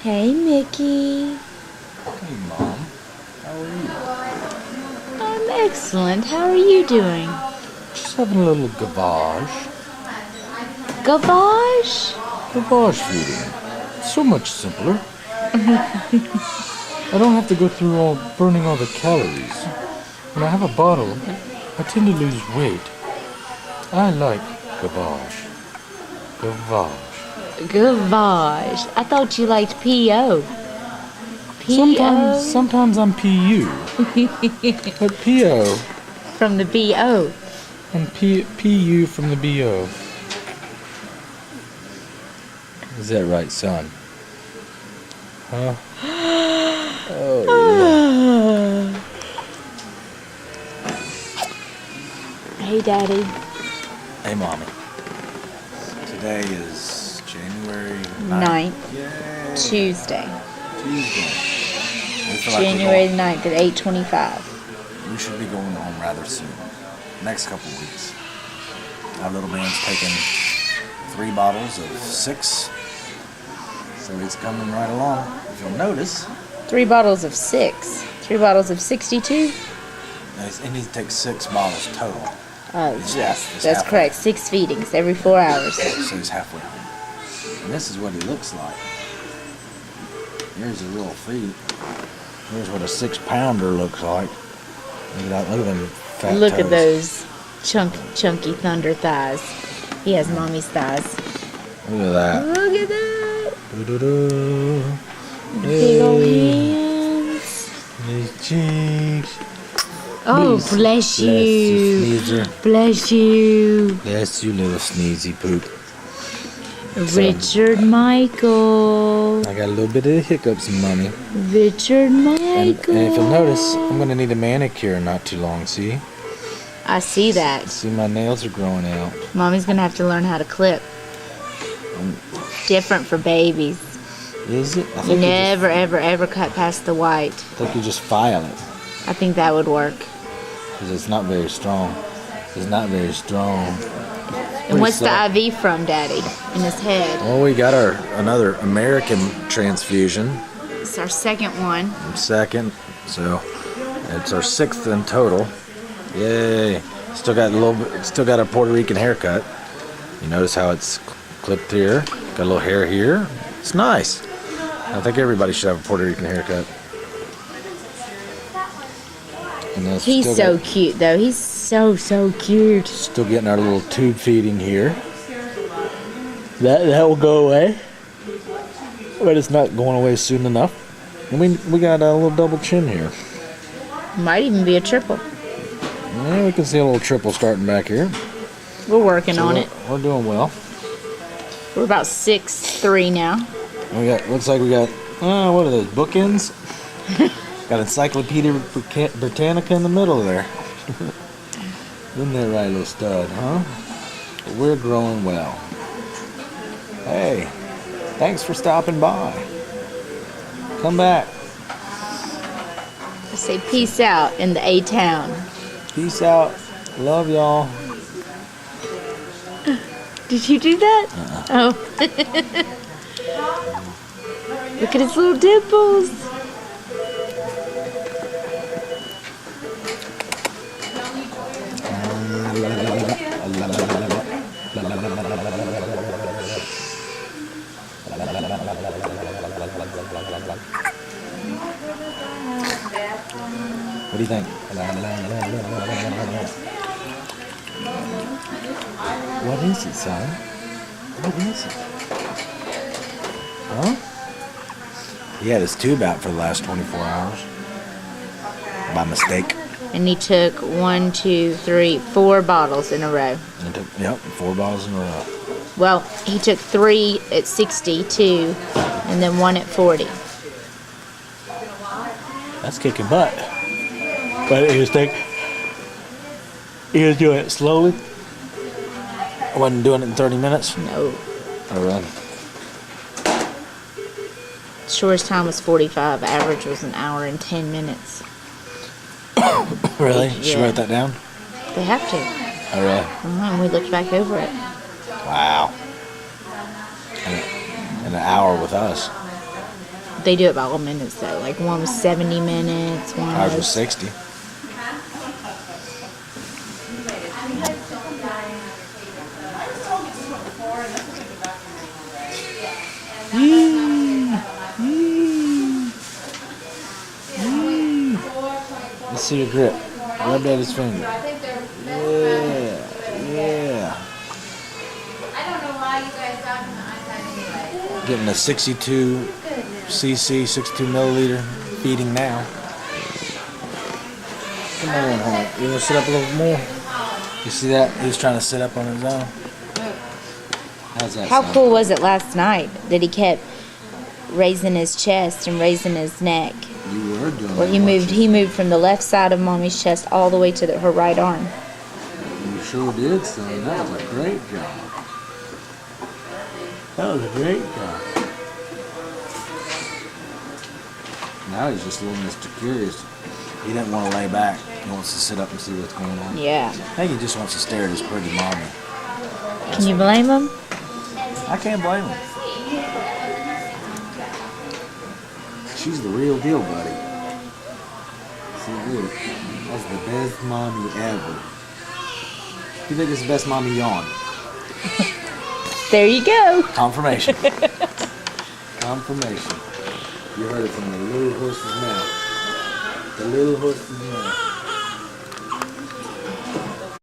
Hey, Mickey. Hey, Mom. How are you? I'm excellent. How are you doing? Just having a little gavage. Gavage? Gavage feeding. So much simpler. I don't have to go through burning all the calories. When I have a bottle, I tend to lose weight. I like gavage. Gavage. Gavage. I thought you liked P.O. P.O. Sometimes I'm PU. But PO. From the B.O. And PU from the BO. Is that right, son? Huh? Oh, yeah. Hey, Daddy. Hey, Mommy. Today is January 9th. Yay. Tuesday. Tuesday. We feel like January 9th at 8:25. we should be going home rather soon. Next couple weeks. Our little man's taken 3 bottles of 6. So he's coming right along. If you'll notice. 3 bottles of 6. 3 bottles of 62? And he takes 6 bottles total. Oh, He's yes. he's That's halfway. correct. 6 feedings every 4 hours. So he's halfway home. And this is what he looks like. Here's a real feed. Here's what a 6-pounder looks like. Look at that. Look at them fat Look toes. at those chunky thunder thighs. He has mommy's thighs. Look at that. Look at that. Doo-doo-doo. Big old Hey. hands. These cheeks. Oh, bless you, you. sneezer. Bless you. Bless you, little sneezy poop. Richard Michael. I got a little bit of hiccups, Mommy. Richard Michael. And if you'll notice, I'm going to need a manicure not too long, see? I see that. See, my nails are growing out. Mommy's going to have to learn how to clip. Different for babies. Is it? I You think never, ever cut past the white. I think you just file it. I think that would work. Because it's not very strong. It's not very strong. And what's the IV from, Daddy? In his head. Well, we got another American transfusion. It's our second one. Second. So it's our 6th in total. Yay. Still got a Puerto Rican haircut. You notice how it's clipped here. Got a little hair here. It's nice. I think everybody should have a Puerto Rican haircut. And then He's so cute, though. He's so cute. Still getting our little tube feeding here. That will go away. But it's not going away soon enough. And we got a little double chin here. Might even be a triple. Yeah, we can see a little triple starting back here. We're working on it. We're doing well. We're about 6'3" now. Looks like we got, what are those, bookends? Got Encyclopedia Britannica in the middle there. Isn't that right, little stud, huh? But we're growing well. Hey, thanks for stopping by. Come back. I say peace out in the A-town. Peace out. Love y'all. Did you do that? Oh. Look at his little dimples. What do you think? What is it, son? What is it? Huh? He had his tube out for the last 24 hours. By mistake. And he took 1, 2, 3, 4 bottles in a row. He took, 4 bottles in a row. Well, he took 3 at 62, and then 1 at 40. That's kicking butt. But he was doing it slowly. I wasn't doing it in 30 minutes. No. All right. Shortest time was 45. Average was an hour and 10 minutes. Really? She Yeah. wrote that down? They have to. Oh, really? And we looked back over it. Wow. And an hour with us. They do it by all minutes though. Like one was 70 minutes, one Ours was was 60. Let's see your grip. Rub Daddy's finger. Yeah, yeah. Getting a 62 cc, 62 milliliter feeding now. Come on, home. You want to sit up a little more? You see that? He was trying to sit up on his own. How's that How sound? cool was it last night that he kept raising his chest and raising his neck? You were doing Where that, he weren't moved from the left side of Mommy's chest all the way to her right arm. You sure did, son. That was a great job. That was a great job. Now he's just a little Mr. Curious. He didn't want to lay back. He wants to sit up and see what's going on. Yeah. I think he just wants to stare at his pretty mommy. Can you blame him? I can't blame him. She's the real deal, buddy. See, look. That's the best mommy ever. You think it's the best mommy yawn? There you go. Confirmation. Confirmation. You heard it from the little horse's mouth. The little horse's mouth.